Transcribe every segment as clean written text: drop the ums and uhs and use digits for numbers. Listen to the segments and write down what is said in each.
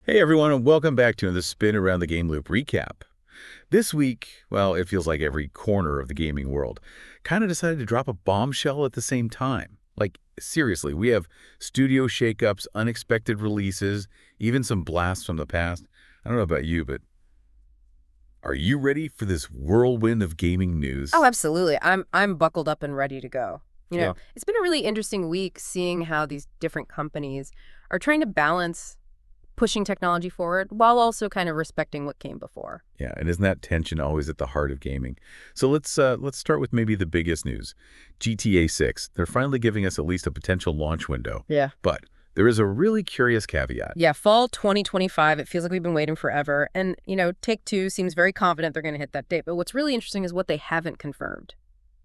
Hey everyone, and welcome back to the Spin Around the Game Loop recap. This week, well, it feels like every corner of the gaming world kind of decided to drop a bombshell at the same time. Like, seriously, we have studio shakeups, unexpected releases, even some blasts from the past. I don't know about you, but are you ready for this whirlwind of gaming news? Oh, absolutely. I'm buckled up and ready to go. Yeah. It's been a really interesting week seeing how these different companies are trying to balance pushing technology forward while also kind of respecting what came before. Yeah, and isn't that tension always at the heart of gaming? So let's start with maybe the biggest news. GTA 6. They're finally giving us at least a potential launch window. Yeah. But there is a really curious caveat. Yeah, fall 2025. It feels like we've been waiting forever. And, Take-Two seems very confident they're going to hit that date. But what's really interesting is what they haven't confirmed,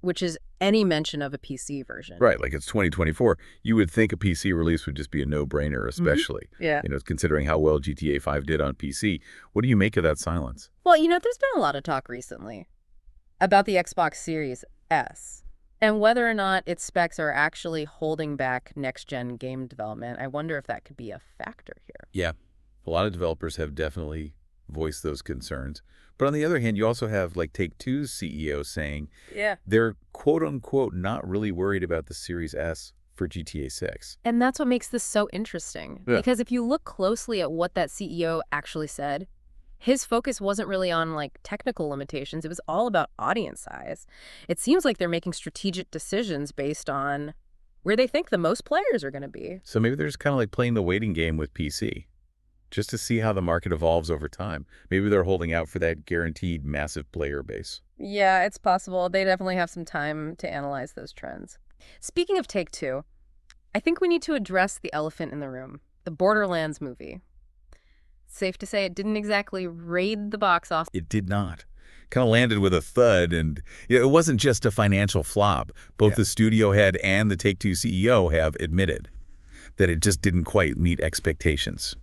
which is any mention of a PC version. Right, like it's 2024. You would think a PC release would just be a no-brainer, especially, Yeah. considering how well GTA 5 did on PC. What do you make of that silence? Well, there's been a lot of talk recently about the Xbox Series S and whether or not its specs are actually holding back next-gen game development. I wonder if that could be a factor here. Yeah, a lot of developers have definitely voiced those concerns. But on the other hand, you also have like Take-Two's CEO saying Yeah. they're quote-unquote not really worried about the Series S for GTA 6. And that's what makes this so interesting. Yeah. Because if you look closely at what that CEO actually said, his focus wasn't really on technical limitations. It was all about audience size. It seems like they're making strategic decisions based on where they think the most players are going to be. So maybe they're just kind of like playing the waiting game with PC, just to see how the market evolves over time. Maybe they're holding out for that guaranteed massive player base. Yeah, it's possible. They definitely have some time to analyze those trends. Speaking of Take-Two, I think we need to address the elephant in the room, the Borderlands movie. Safe to say it didn't exactly raid the box office. It did not. Kind of landed with a thud, and it wasn't just a financial flop. Both the studio head and the Take-Two CEO have admitted that it just didn't quite meet expectations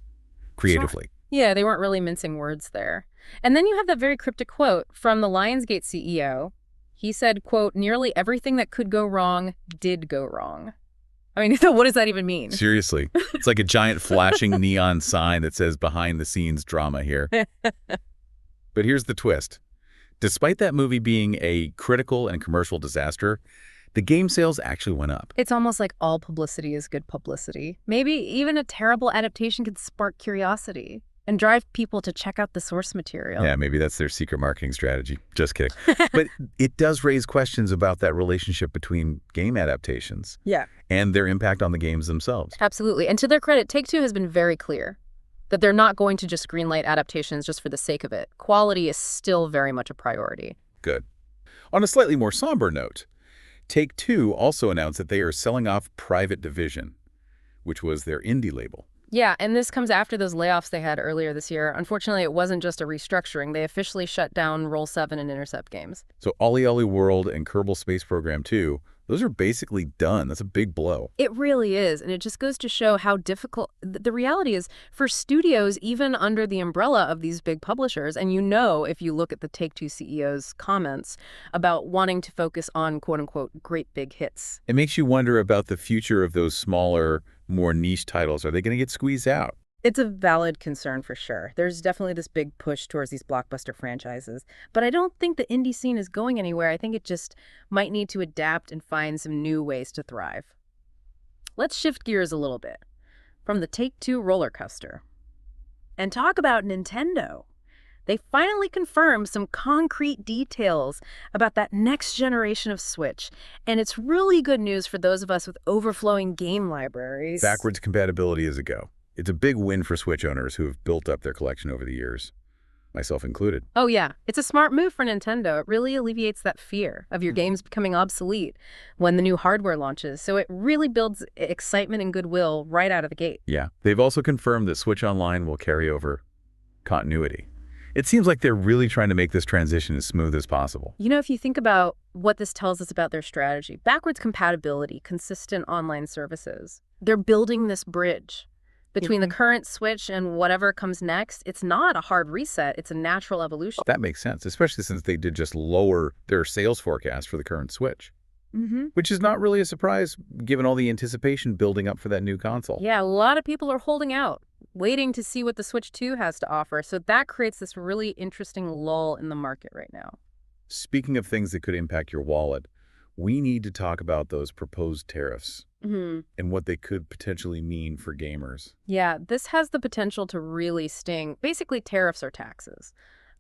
creatively. Yeah, they weren't really mincing words there. And then you have that very cryptic quote from the Lionsgate CEO. He said, quote, "Nearly everything that could go wrong did go wrong." I mean, what does that even mean? Seriously. It's like a giant flashing neon sign that says behind the scenes drama here. But here's the twist. Despite that movie being a critical and commercial disaster, the game sales actually went up. It's almost like all publicity is good publicity. Maybe even a terrible adaptation could spark curiosity and drive people to check out the source material. Yeah, maybe that's their secret marketing strategy. Just kidding. But it does raise questions about that relationship between game adaptations and their impact on the games themselves. Absolutely. And to their credit, Take-Two has been very clear that they're not going to just greenlight adaptations just for the sake of it. Quality is still very much a priority. Good. On a slightly more somber note, Take-Two also announced that they are selling off Private Division, which was their indie label. Yeah, and this comes after those layoffs they had earlier this year. Unfortunately, it wasn't just a restructuring. They officially shut down Roll7 and Intercept Games. So Ollie Ollie World and Kerbal Space Program 2, those are basically done. That's a big blow. It really is, and it just goes to show how difficult the reality is for studios, even under the umbrella of these big publishers. And if you look at the Take-Two CEO's comments about wanting to focus on quote-unquote great big hits. It makes you wonder about the future of those smaller, more niche titles. Are they going to get squeezed out? It's a valid concern for sure. There's definitely this big push towards these blockbuster franchises. But I don't think the indie scene is going anywhere. I think it just might need to adapt and find some new ways to thrive. Let's shift gears a little bit from the Take-Two roller coaster and talk about Nintendo. They finally confirmed some concrete details about that next generation of Switch. And it's really good news for those of us with overflowing game libraries. Backwards compatibility is a go. It's a big win for Switch owners who have built up their collection over the years, myself included. Oh, yeah. It's a smart move for Nintendo. It really alleviates that fear of your games becoming obsolete when the new hardware launches. So it really builds excitement and goodwill right out of the gate. Yeah. They've also confirmed that Switch Online will carry over continuity. It seems like they're really trying to make this transition as smooth as possible. If you think about what this tells us about their strategy, backwards compatibility, consistent online services, they're building this bridge between the current Switch and whatever comes next. It's not a hard reset. It's a natural evolution. That makes sense, especially since they did just lower their sales forecast for the current Switch. Which is not really a surprise given all the anticipation building up for that new console. Yeah, a lot of people are holding out. waiting to see what the Switch 2 has to offer. So that creates this really interesting lull in the market right now. Speaking of things that could impact your wallet, we need to talk about those proposed tariffs and what they could potentially mean for gamers. Yeah, this has the potential to really sting. Basically, tariffs are taxes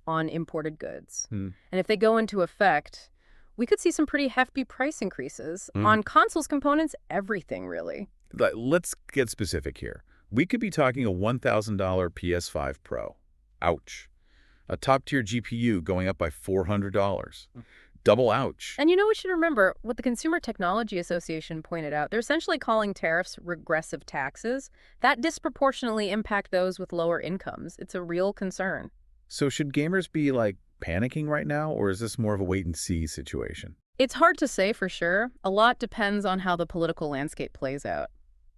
on imported goods. And if they go into effect, we could see some pretty hefty price increases on consoles, components, everything, really. Let's get specific here. We could be talking a $1,000 PS5 Pro. Ouch. A top-tier GPU going up by $400. Double ouch. And we should remember what the Consumer Technology Association pointed out. They're essentially calling tariffs regressive taxes that disproportionately impact those with lower incomes. It's a real concern. So should gamers be, panicking right now, or is this more of a wait-and-see situation? It's hard to say for sure. A lot depends on how the political landscape plays out.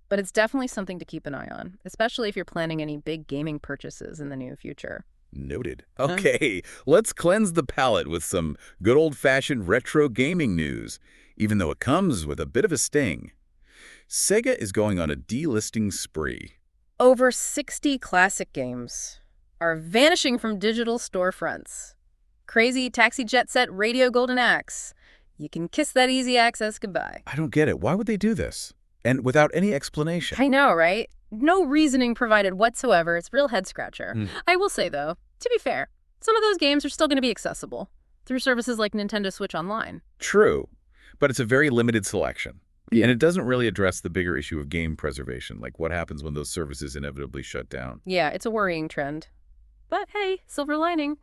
But it's definitely something to keep an eye on, especially if you're planning any big gaming purchases in the near future. Noted. Okay, let's cleanse the palate with some good old-fashioned retro gaming news, even though it comes with a bit of a sting. Sega is going on a delisting spree. Over 60 classic games are vanishing from digital storefronts. Crazy Taxi Jet Set Radio Golden Axe. You can kiss that easy access goodbye. I don't get it. Why would they do this? And without any explanation. I know, right? No reasoning provided whatsoever. It's a real head-scratcher. I will say, though, to be fair, some of those games are still going to be accessible through services like Nintendo Switch Online. True, but it's a very limited selection. And it doesn't really address the bigger issue of game preservation, like what happens when those services inevitably shut down. Yeah, it's a worrying trend. But hey, silver lining.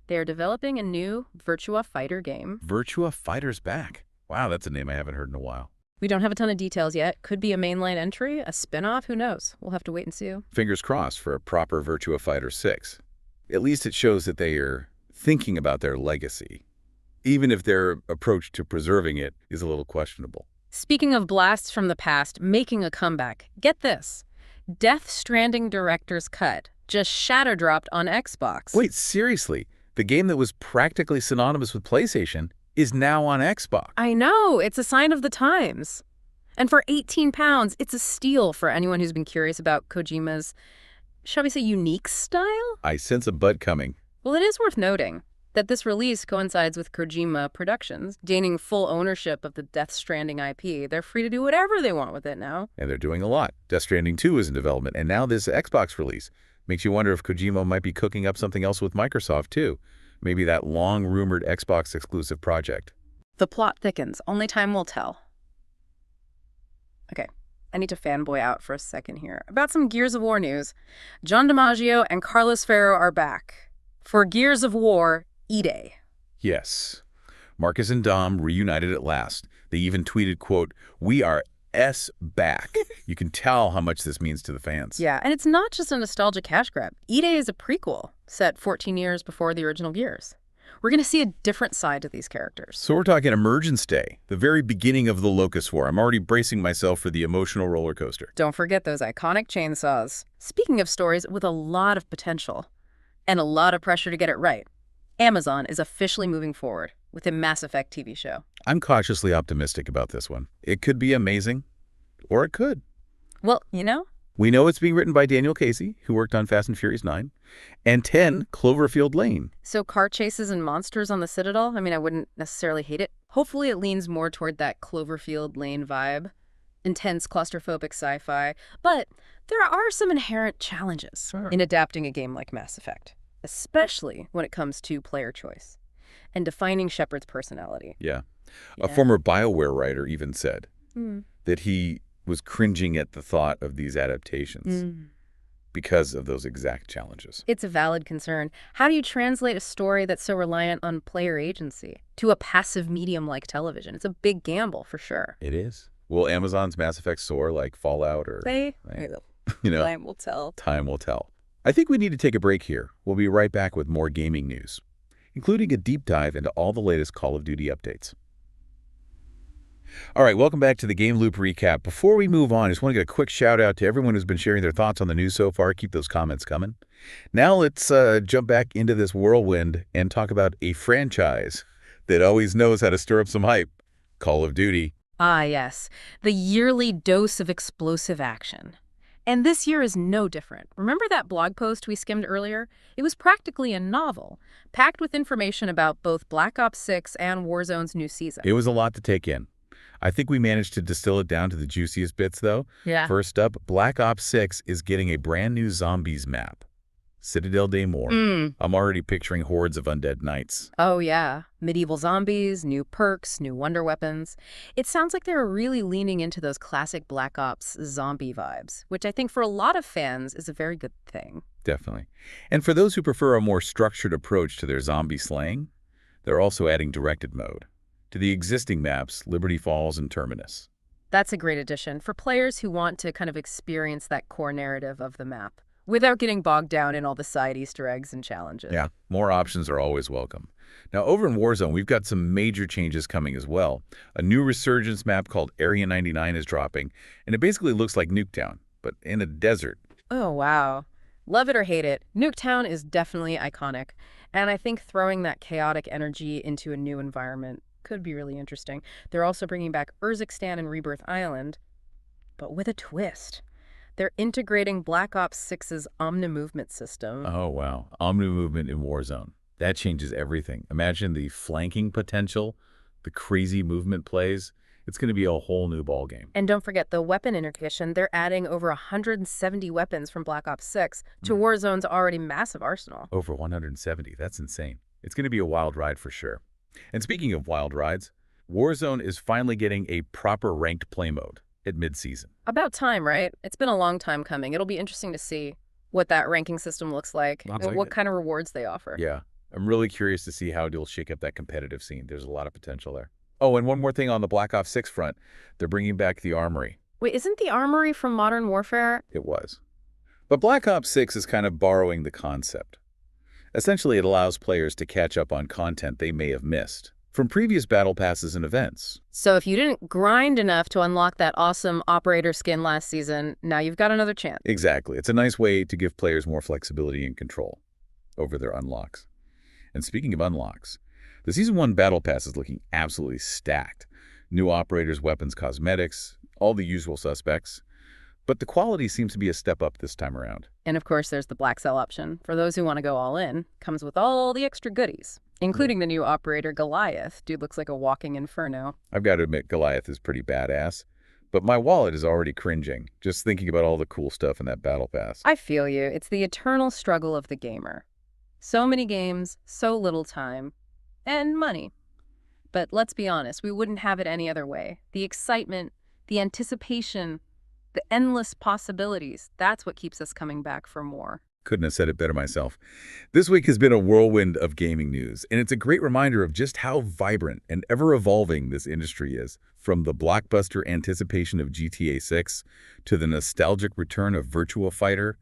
They're developing a new Virtua Fighter game. Virtua Fighter's back. Wow, that's a name I haven't heard in a while. We don't have a ton of details yet. Could be a mainline entry, a spin-off, who knows? We'll have to wait and see. Fingers crossed for a proper Virtua Fighter 6. At least it shows that they are thinking about their legacy, even if their approach to preserving it is a little questionable. Speaking of blasts from the past making a comeback, get this. Death Stranding Director's Cut just shadow-dropped on Xbox. Wait, seriously? The game that was practically synonymous with PlayStation is now on Xbox. I know. It's a sign of the times. And for £18, it's a steal for anyone who's been curious about Kojima's, shall we say, unique style? I sense a bud coming. Well, it is worth noting that this release coincides with Kojima Productions gaining full ownership of the Death Stranding IP. They're free to do whatever they want with it now. And they're doing a lot. Death Stranding 2 is in development, and now this Xbox release makes you wonder if Kojima might be cooking up something else with Microsoft, too. Maybe that long-rumored Xbox-exclusive project. The plot thickens. Only time will tell. Okay, I need to fanboy out for a second here. About some Gears of War news. John DiMaggio and Carlos Ferro are back for Gears of War E-Day. Yes. Marcus and Dom reunited at last. They even tweeted, quote, "We are S back." You can tell how much this means to the fans. Yeah, and it's not just a nostalgia cash grab. E-Day is a prequel set 14 years before the original Gears. We're going to see a different side to these characters. So we're talking Emergence Day, the very beginning of the Locust War. I'm already bracing myself for the emotional roller coaster. Don't forget those iconic chainsaws. Speaking of stories with a lot of potential and a lot of pressure to get it right, Amazon is officially moving forward with a Mass Effect TV show. I'm cautiously optimistic about this one. It could be amazing, or it could. Well, We know it's being written by Daniel Casey, who worked on Fast and Furious 9, and 10 Cloverfield Lane. So car chases and monsters on the Citadel? I mean, I wouldn't necessarily hate it. Hopefully it leans more toward that Cloverfield Lane vibe. Intense claustrophobic sci-fi. But there are some inherent challenges in adapting a game like Mass Effect, especially when it comes to player choice and defining Shepard's personality. Yeah. A former BioWare writer even said that he was cringing at the thought of these adaptations because of those exact challenges. It's a valid concern. How do you translate a story that's so reliant on player agency to a passive medium like television? It's a big gamble, for sure. It is. Will Amazon's Mass Effect soar like Fallout or... Time will tell. Time will tell. I think we need to take a break here. We'll be right back with more gaming news, including a deep dive into all the latest Call of Duty updates. All right, welcome back to the Game Loop Recap. Before we move on, I just want to get a quick shout out to everyone who's been sharing their thoughts on the news so far. Keep those comments coming. Now let's jump back into this whirlwind and talk about a franchise that always knows how to stir up some hype, Call of Duty. Ah, yes. The yearly dose of explosive action. And this year is no different. Remember that blog post we skimmed earlier? It was practically a novel, packed with information about both Black Ops 6 and Warzone's new season. It was a lot to take in. I think we managed to distill it down to the juiciest bits, though. Yeah. First up, Black Ops 6 is getting a brand new zombies map. Citadel Day More. I'm already picturing hordes of undead knights. Oh, yeah. Medieval zombies, new perks, new wonder weapons. It sounds like they're really leaning into those classic Black Ops zombie vibes, which I think for a lot of fans is a very good thing. Definitely. And for those who prefer a more structured approach to their zombie slaying, they're also adding directed mode to the existing maps, Liberty Falls and Terminus. That's a great addition for players who want to kind of experience that core narrative of the map without getting bogged down in all the side Easter eggs and challenges. Yeah, more options are always welcome. Now, over in Warzone, we've got some major changes coming as well. A new Resurgence map called Area 99 is dropping, and it basically looks like Nuketown, but in a desert. Oh, wow. Love it or hate it, Nuketown is definitely iconic, and I think throwing that chaotic energy into a new environment could be really interesting. They're also bringing back Urzikstan and Rebirth Island, but with a twist. They're integrating Black Ops 6's Omni-Movement system. Oh, wow. Omni-Movement in Warzone. That changes everything. Imagine the flanking potential, the crazy movement plays. It's going to be a whole new ballgame. And don't forget the weapon integration. They're adding over 170 weapons from Black Ops 6 to Warzone's already massive arsenal. Over 170. That's insane. It's going to be a wild ride for sure. And speaking of wild rides, Warzone is finally getting a proper ranked play mode at mid-season. About time, right? It's been a long time coming. It'll be interesting to see what that ranking system looks like and what kind of rewards they offer. Yeah, I'm really curious to see how it'll shake up that competitive scene. There's a lot of potential there. Oh, and one more thing on the Black Ops 6 front. They're bringing back the Armory. Wait, isn't the Armory from Modern Warfare? It was. But Black Ops 6 is kind of borrowing the concept. Essentially, it allows players to catch up on content they may have missed from previous battle passes and events. So if you didn't grind enough to unlock that awesome operator skin last season, now you've got another chance. Exactly. It's a nice way to give players more flexibility and control over their unlocks. And speaking of unlocks, the Season 1 Battle Pass is looking absolutely stacked. New operators, weapons, cosmetics, all the usual suspects. But the quality seems to be a step up this time around. And of course, there's the Black Cell option. For those who want to go all in, comes with all the extra goodies, including the new operator Goliath. Dude looks like a walking inferno. I've got to admit, Goliath is pretty badass. But my wallet is already cringing, just thinking about all the cool stuff in that Battle Pass. I feel you. It's the eternal struggle of the gamer. So many games, so little time, and money. But let's be honest, we wouldn't have it any other way. The excitement, the anticipation, the endless possibilities, that's what keeps us coming back for more. Couldn't have said it better myself. This week has been a whirlwind of gaming news, and it's a great reminder of just how vibrant and ever-evolving this industry is. From the blockbuster anticipation of GTA 6 to the nostalgic return of Virtua Fighter,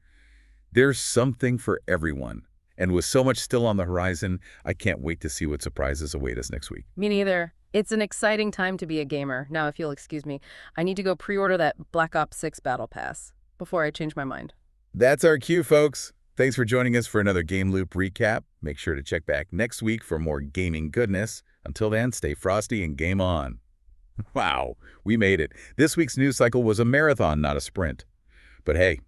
there's something for everyone. And with so much still on the horizon, I can't wait to see what surprises await us next week. Me neither. It's an exciting time to be a gamer. Now, if you'll excuse me, I need to go pre-order that Black Ops 6 Battle Pass before I change my mind. That's our cue, folks. Thanks for joining us for another Game Loop recap. Make sure to check back next week for more gaming goodness. Until then, stay frosty and game on. Wow, we made it. This week's news cycle was a marathon, not a sprint. But hey,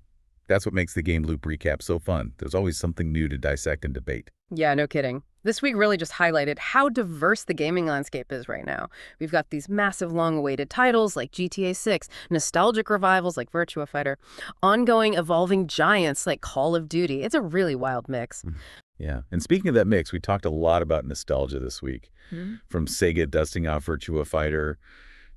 that's what makes the Game Loop recap so fun. There's always something new to dissect and debate. Yeah, no kidding. This week really just highlighted how diverse the gaming landscape is right now. We've got these massive long-awaited titles like GTA 6, nostalgic revivals like Virtua Fighter, ongoing evolving giants like Call of Duty. It's a really wild mix. Yeah, and speaking of that mix, we talked a lot about nostalgia this week. From Sega dusting off Virtua Fighter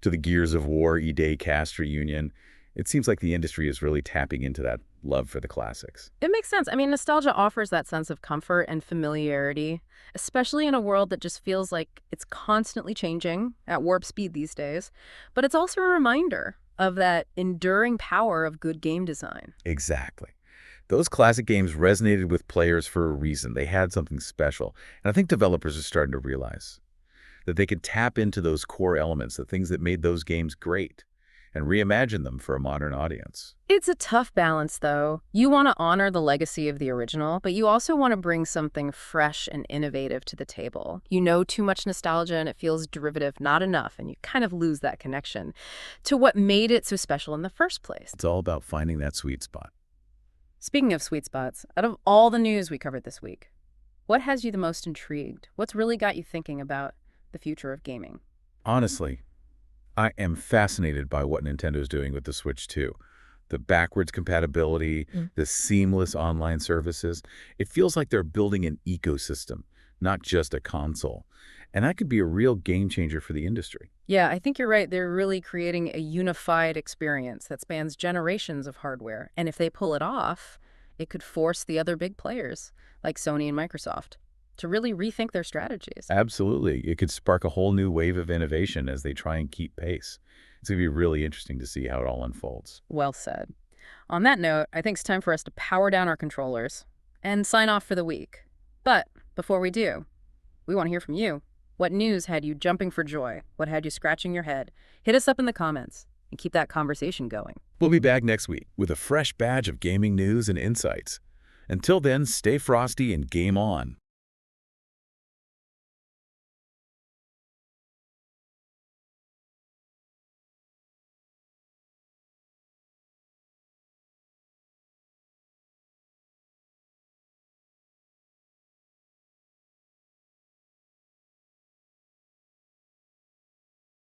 to the Gears of War E-Day cast reunion. It seems like the industry is really tapping into that love for the classics. It makes sense. I mean, nostalgia offers that sense of comfort and familiarity, especially in a world that just feels like it's constantly changing at warp speed these days. But it's also a reminder of that enduring power of good game design. Exactly. Those classic games resonated with players for a reason. They had something special. And I think developers are starting to realize that they could tap into those core elements, the things that made those games great, and reimagine them for a modern audience. It's a tough balance, though. You want to honor the legacy of the original, but you also want to bring something fresh and innovative to the table. You know too much nostalgia and it feels derivative, not enough, and you kind of lose that connection to what made it so special in the first place. It's all about finding that sweet spot. Speaking of sweet spots, out of all the news we covered this week, what has you the most intrigued? What's really got you thinking about the future of gaming? Honestly, I am fascinated by what Nintendo's doing with the Switch 2. The backwards compatibility, the seamless online services. It feels like they're building an ecosystem, not just a console. And that could be a real game changer for the industry. Yeah, I think you're right. They're really creating a unified experience that spans generations of hardware. And if they pull it off, it could force the other big players, like Sony and Microsoft, to really rethink their strategies. Absolutely. It could spark a whole new wave of innovation as they try and keep pace. It's going to be really interesting to see how it all unfolds. Well said. On that note, I think it's time for us to power down our controllers and sign off for the week. But before we do, we want to hear from you. What news had you jumping for joy? What had you scratching your head? Hit us up in the comments and keep that conversation going. We'll be back next week with a fresh batch of gaming news and insights. Until then, stay frosty and game on.